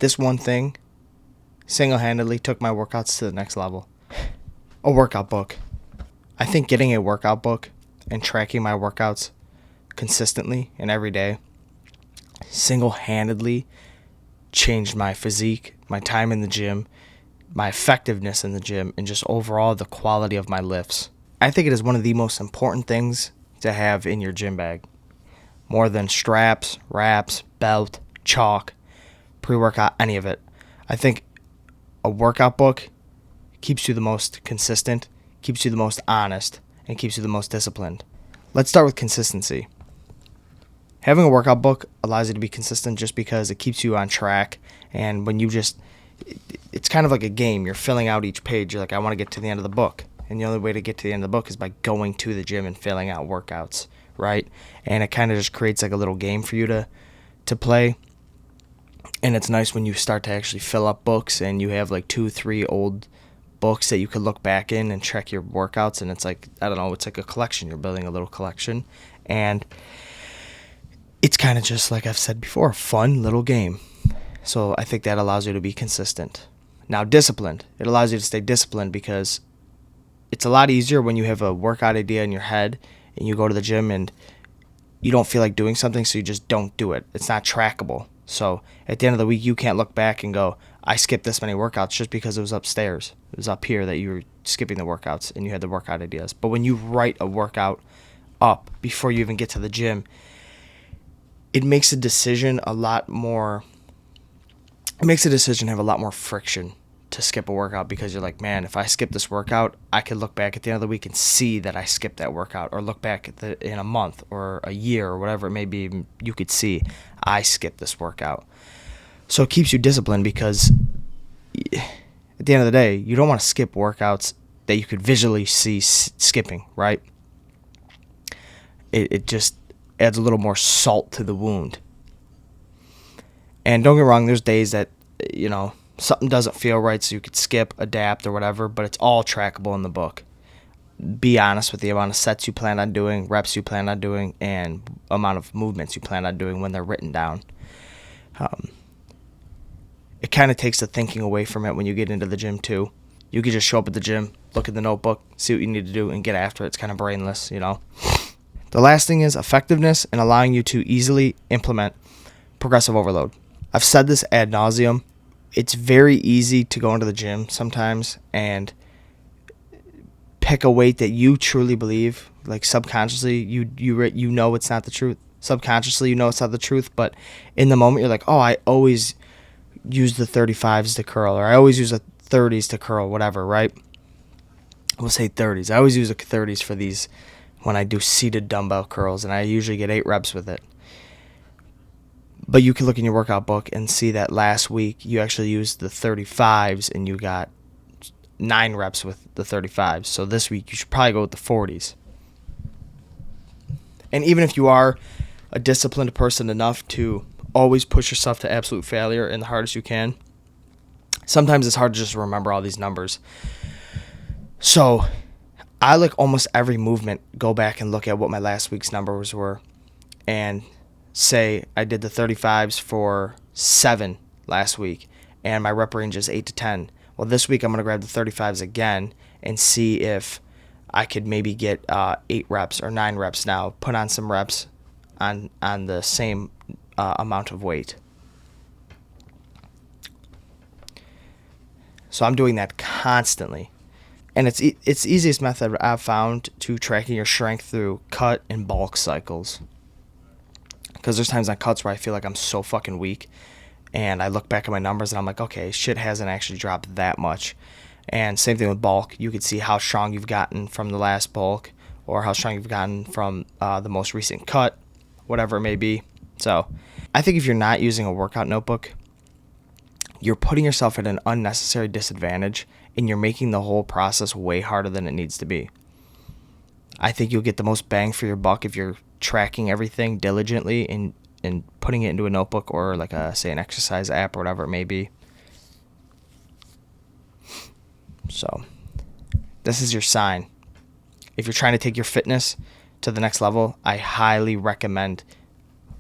This one thing single-handedly took my workouts to the next level. A workout book. I think getting a workout book and tracking my workouts consistently and every day single-handedly changed my physique, my time in the gym, my effectiveness in the gym, and just overall the quality of my lifts. I think it is one of the most important things to have in your gym bag. More than straps, wraps, belt, chalk, pre-workout, any of it. I think a workout book keeps you the most consistent, keeps you the most honest, and keeps you the most disciplined. Let's start with consistency. Having a workout book allows you to be consistent just because it keeps you on track. And when you it's kind of like a game. You're filling out each page. You're like, I want to get to the end of the book. And the only way to get to the end of the book is by going to the gym and filling out workouts, right? And it kind of just creates like a little game for you to play. And it's nice when you start to actually fill up books and you have like 2-3 old books that you could look back in and check your workouts. And it's like, I don't know, it's like a collection. You're building a little collection. And it's kind of just like I've said before, a fun little game. So I think that allows you to be consistent. Now, disciplined. It allows you to stay disciplined because it's a lot easier when you have a workout idea in your head and you go to the gym and you don't feel like doing something, so you just don't do it. It's not trackable. So at the end of the week, you can't look back and go, I skipped this many workouts just because it was upstairs. It was up here that you were skipping the workouts and you had the workout ideas. But when you write a workout up before you even get to the gym, it makes a decision have a lot more friction to skip a workout because you're like, man, if I skip this workout, I could look back at the end of the week and see that I skipped that workout, or look back in a month or a year or whatever it may be, you could see I skipped this workout. So it keeps you disciplined because at the end of the day, you don't want to skip workouts that you could visually see skipping, right? It just adds a little more salt to the wound. And don't get me wrong, there's days that, something doesn't feel right, so you could skip, adapt, or whatever, but it's all trackable in the book. Be honest with the amount of sets you plan on doing, reps you plan on doing, and amount of movements you plan on doing when they're written down. It kind of takes the thinking away from it when you get into the gym, too. You could just show up at the gym, look at the notebook, see what you need to do, and get after it. It's kind of brainless, The last thing is effectiveness and allowing you to easily implement progressive overload. I've said this ad nauseum. It's very easy to go into the gym sometimes and pick a weight that you truly believe, like subconsciously, you know it's not the truth. Subconsciously, you know it's not the truth, but in the moment, you're like, oh, I always use the 35s to curl, or I always use the 30s to curl, whatever, right? We'll say 30s. I always use the 30s for these when I do seated dumbbell curls, and I usually get 8 reps with it. But you can look in your workout book and see that last week you actually used the 35s and you got 9 reps with the 35s. So this week you should probably go with the 40s. And even if you are a disciplined person enough to always push yourself to absolute failure and the hardest you can, sometimes it's hard to just remember all these numbers. So I like almost every movement go back and look at what my last week's numbers were and say I did the 35s for 7 last week and my rep range is 8 to 10. Well, this week I'm going to grab the 35s again and see if I could maybe get 8 reps or 9 reps now, put on some reps on the same amount of weight. So I'm doing that constantly. And it's the easiest method I've found to tracking your strength through cut and bulk cycles. Because there's times on cuts where I feel like I'm so fucking weak. And I look back at my numbers and I'm like, okay, shit hasn't actually dropped that much. And same thing with bulk. You could see how strong you've gotten from the last bulk or how strong you've gotten from the most recent cut, whatever it may be. So I think if you're not using a workout notebook, you're putting yourself at an unnecessary disadvantage and you're making the whole process way harder than it needs to be. I think you'll get the most bang for your buck if you're tracking everything diligently and putting it into a notebook or like say an exercise app or whatever it may be. So this is your sign. If you're trying to take your fitness to the next level, I highly recommend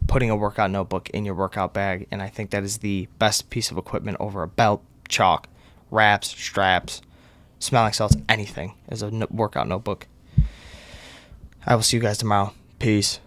putting a workout notebook in your workout bag, and I think that is the best piece of equipment over a belt, chalk, wraps, straps, smelling salts, anything as a workout notebook. I will see you guys tomorrow. Peace.